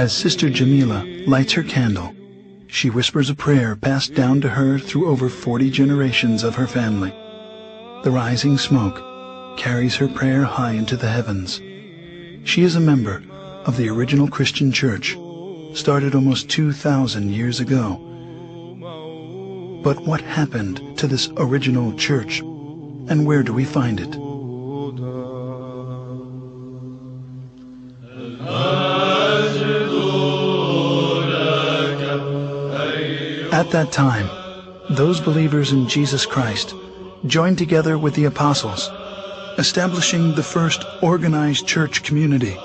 As Sister Jamila lights her candle, she whispers a prayer passed down to her through over 40 generations of her family. The rising smoke carries her prayer high into the heavens. She is a member of the original Christian church, started almost 2,000 years ago. But what happened to this original church, and where do we find it? At that time, those believers in Jesus Christ joined together with the apostles, establishing the first organized church community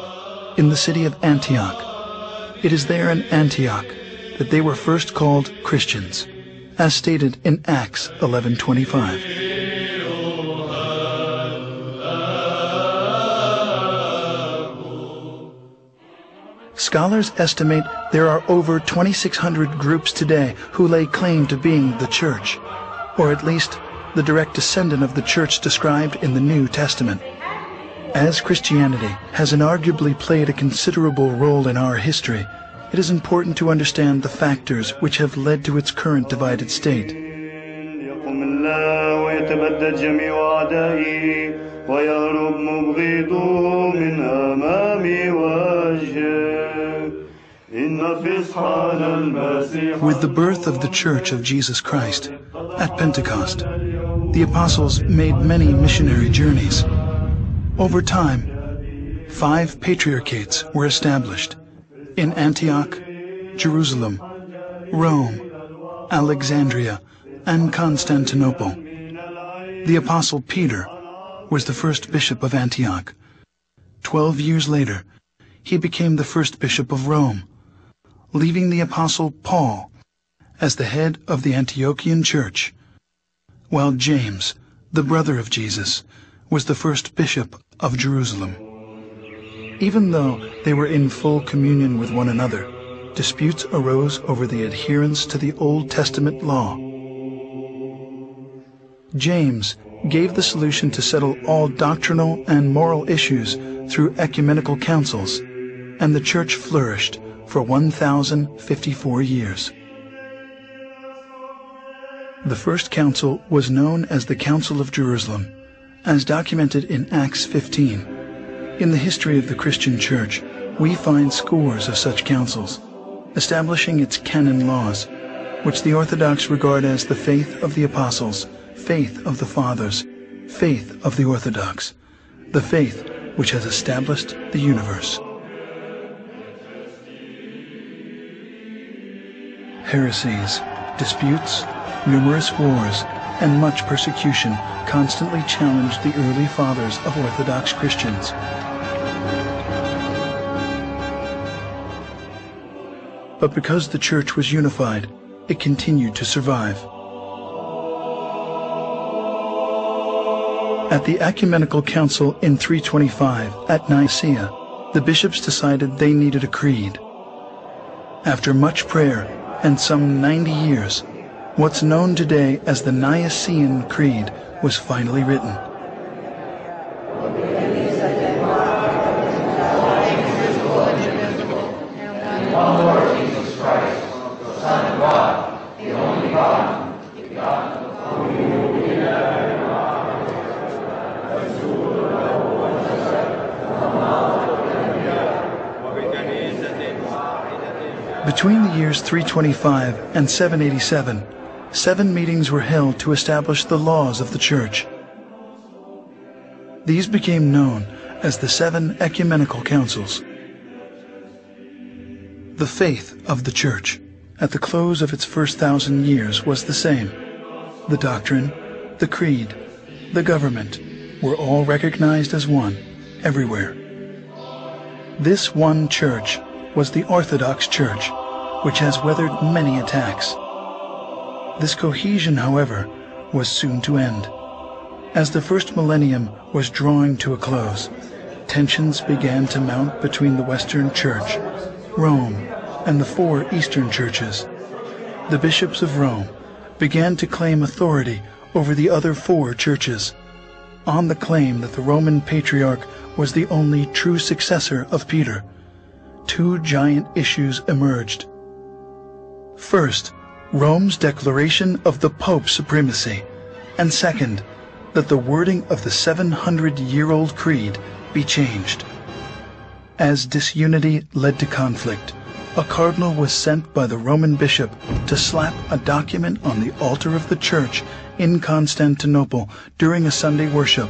in the city of Antioch. It is there in Antioch that they were first called Christians, as stated in Acts 11:25. Scholars estimate there are over 2,600 groups today who lay claim to being the church, or at least the direct descendant of the church described in the New Testament. As Christianity has inarguably played a considerable role in our history, it is important to understand the factors which have led to its current divided state. With the birth of the Church of Jesus Christ at Pentecost, the apostles made many missionary journeys. Over time, 5 patriarchates were established in Antioch, Jerusalem, Rome, Alexandria, and Constantinople. The apostle Peter was the first bishop of Antioch. 12 years later, he became the first bishop of Rome, leaving the apostle Paul as the head of the Antiochian church, while James, the brother of Jesus, was the first bishop of Jerusalem. Even though they were in full communion with one another, disputes arose over the adherence to the Old Testament law. James gave the solution to settle all doctrinal and moral issues through ecumenical councils, and the church flourished for 1,054 years. The first council was known as the Council of Jerusalem, as documented in Acts 15. In the history of the Christian Church, we find scores of such councils, establishing its canon laws, which the Orthodox regard as the faith of the apostles, faith of the fathers, faith of the Orthodox, the faith which has established the universe. Heresies, disputes, numerous wars, and much persecution constantly challenged the early fathers of Orthodox Christians. But because the church was unified, it continued to survive. At the Ecumenical Council in 325 at Nicaea, the bishops decided they needed a creed. After much prayer and some 90 years, what's known today as the Nicene Creed was finally written. Between the years 325 and 787, 7 meetings were held to establish the laws of the Church. These became known as the 7 Ecumenical Councils. The faith of the Church, at the close of its first 1,000 years, was the same. The doctrine, the creed, the government were all recognized as one, everywhere. This one Church was the Orthodox Church, which has weathered many attacks. This cohesion, however, was soon to end. As the first millennium was drawing to a close, tensions began to mount between the Western Church, Rome, and the 4 Eastern churches. The bishops of Rome began to claim authority over the other 4 churches, on the claim that the Roman Patriarch was the only true successor of Peter. two giant issues emerged. First, Rome's declaration of the Pope's supremacy, and second, that the wording of the 700-year-old creed be changed. As disunity led to conflict, a cardinal was sent by the Roman bishop to slap a document on the altar of the church in Constantinople during a Sunday worship,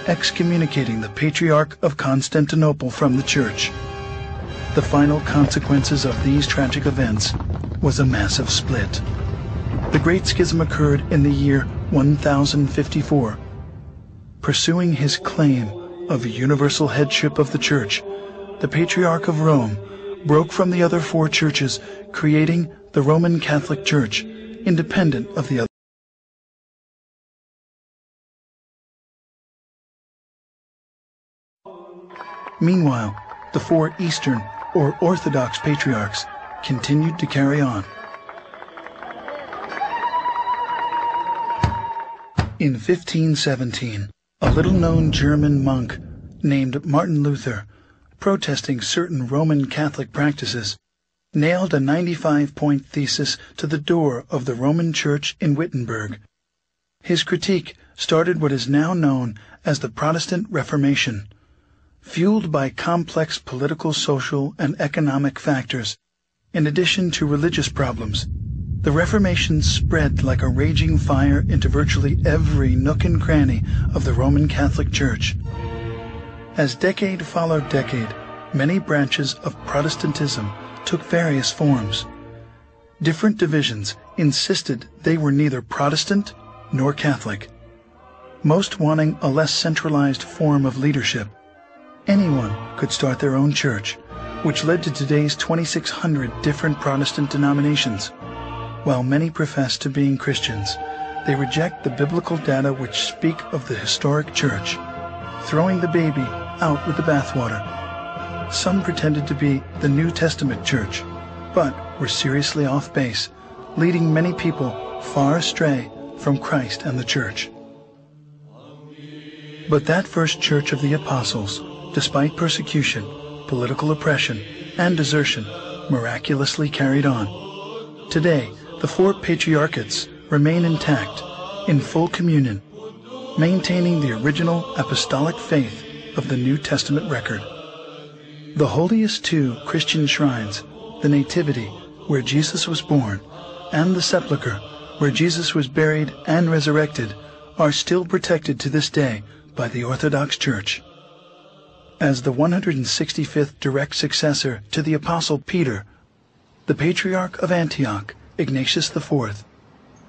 excommunicating the Patriarch of Constantinople from the church. The final consequences of these tragic events was a massive split. The Great Schism occurred in the year 1054. Pursuing his claim of universal headship of the Church, the Patriarch of Rome broke from the other four churches, creating the Roman Catholic Church, independent of the other. Meanwhile, the four Eastern or Orthodox Patriarchs continued to carry on. In 1517, a little-known German monk named Martin Luther, protesting certain Roman Catholic practices, nailed a 95-point thesis to the door of the Roman Church in Wittenberg. His critique started what is now known as the Protestant Reformation. Fueled by complex political, social, and economic factors, in addition to religious problems, the Reformation spread like a raging fire into virtually every nook and cranny of the Roman Catholic Church. As decade followed decade, many branches of Protestantism took various forms. Different divisions insisted they were neither Protestant nor Catholic, most wanting a less centralized form of leadership. Anyone could start their own church, which led to today's 2,600 different Protestant denominations. While many profess to being Christians, they reject the biblical data which speak of the historic church, throwing the baby out with the bathwater. Some pretended to be the New Testament church, but were seriously off base, leading many people far astray from Christ and the church. But that first church of the apostles, despite persecution, political oppression, and desertion, miraculously carried on. Today, the four patriarchates remain intact, in full communion, maintaining the original apostolic faith of the New Testament record. The holiest two Christian shrines, the Nativity, where Jesus was born, and the Sepulchre, where Jesus was buried and resurrected, are still protected to this day by the Orthodox Church. As the 165th direct successor to the Apostle Peter, the Patriarch of Antioch, Ignatius IV,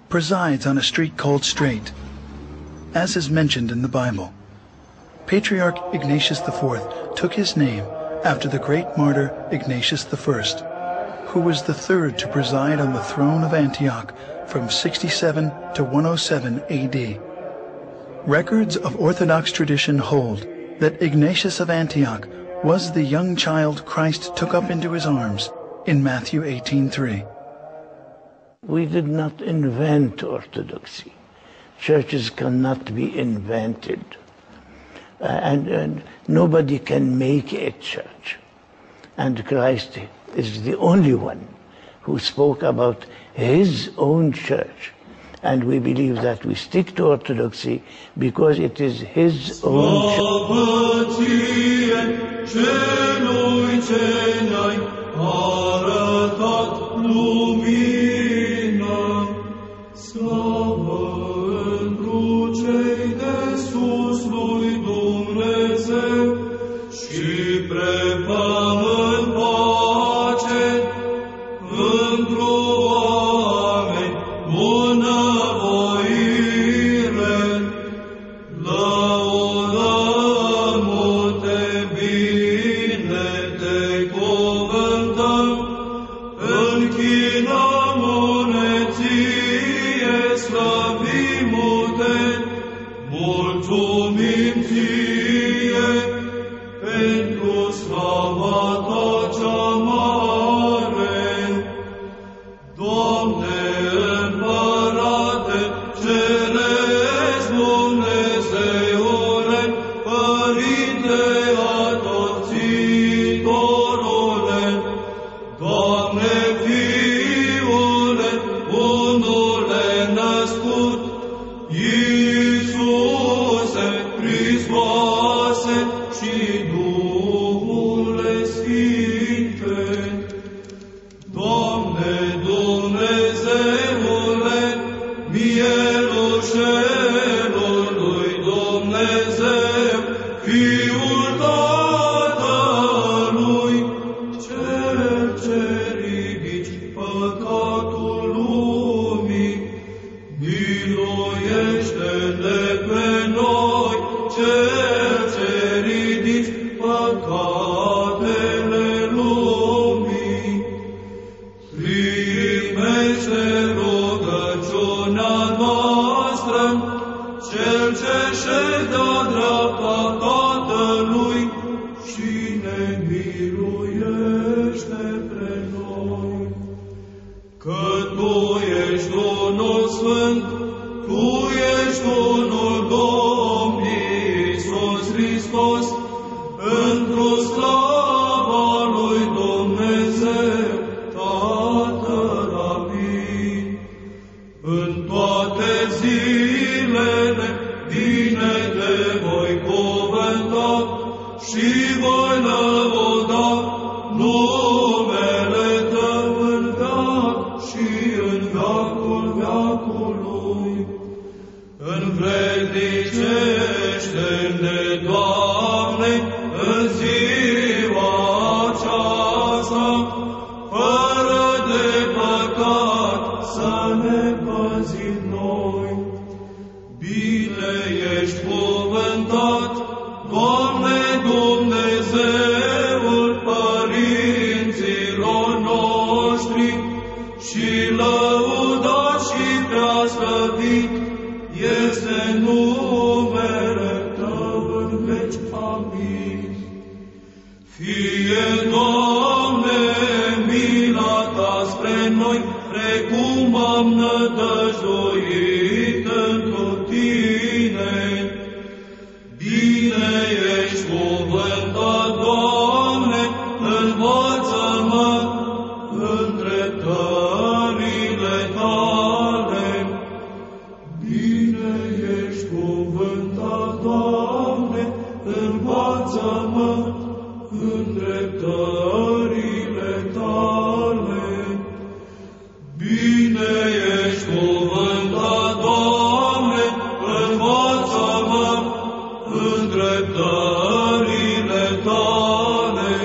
presides on a street called Straight, as is mentioned in the Bible. Patriarch Ignatius IV took his name after the great martyr Ignatius I, who was the third to preside on the throne of Antioch from 67 to 107 AD. Records of Orthodox tradition hold that Ignatius of Antioch was the young child Christ took up into his arms in Matthew 18:3. We did not invent orthodoxy. Churches cannot be invented. And nobody can make a church. And Christ is the only one who spoke about his own church. And we believe that we stick to orthodoxy because it is his own născut, Iisuse Hristoase și Duhule Sfinte. Doamne Dumnezeule, mielușelului Dumnezeu, Fiul Tatălui, Cel ce ridici păcatul lumii, miluiește-ne pe noi, Cel ce ridici păcatele lumii. Primește rugăciunea noastră, Cel ce ședea dreapta Tatălui și ne miluiește pe noi. Că Tu ești unul Sfânt, Tu ești unul Domn Iisus Hristos, într-o slava lui Dumnezeu, Tatăl Amin. În toate zilele bine te voi cuvânta și voi lăuda numele Tău în veac și în veacul veacului. Învrednicește-ne, Doamne, în ziua aceasta, fără de păcat să ne păzim noi. Bine ești cuvântat, Doamne Dumnezeul părinților noștri, și lăudat și preaslăvit este numele Tău în veci. Amin. Fie, Doamne, mila Ta spre noi, precum am nădăjduit întru Tine. Bine ești cuvântat, Doamne, învață-mă în dreptările Tale. Bine ești cuvântat, Doamne, învață-mă în dreptările Tale. Bine ești cuvântat, Doamne, învață-mă în dreptările Tale.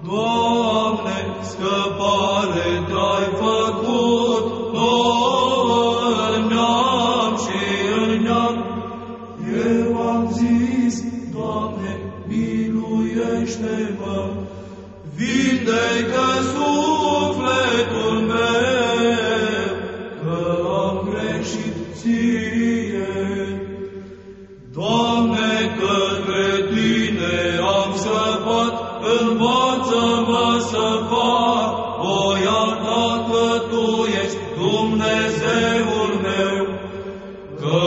Doamne, scăpare Te-ai făcut nouă în neam și în neam. Eu am zis, Doamne, miluiește-mă, vindecă sufletul meu, că am greșit Ție. Doamne, către Tine am scăpat, învață-mă să fac voia Ta, că Tu ești Dumnezeul meu, că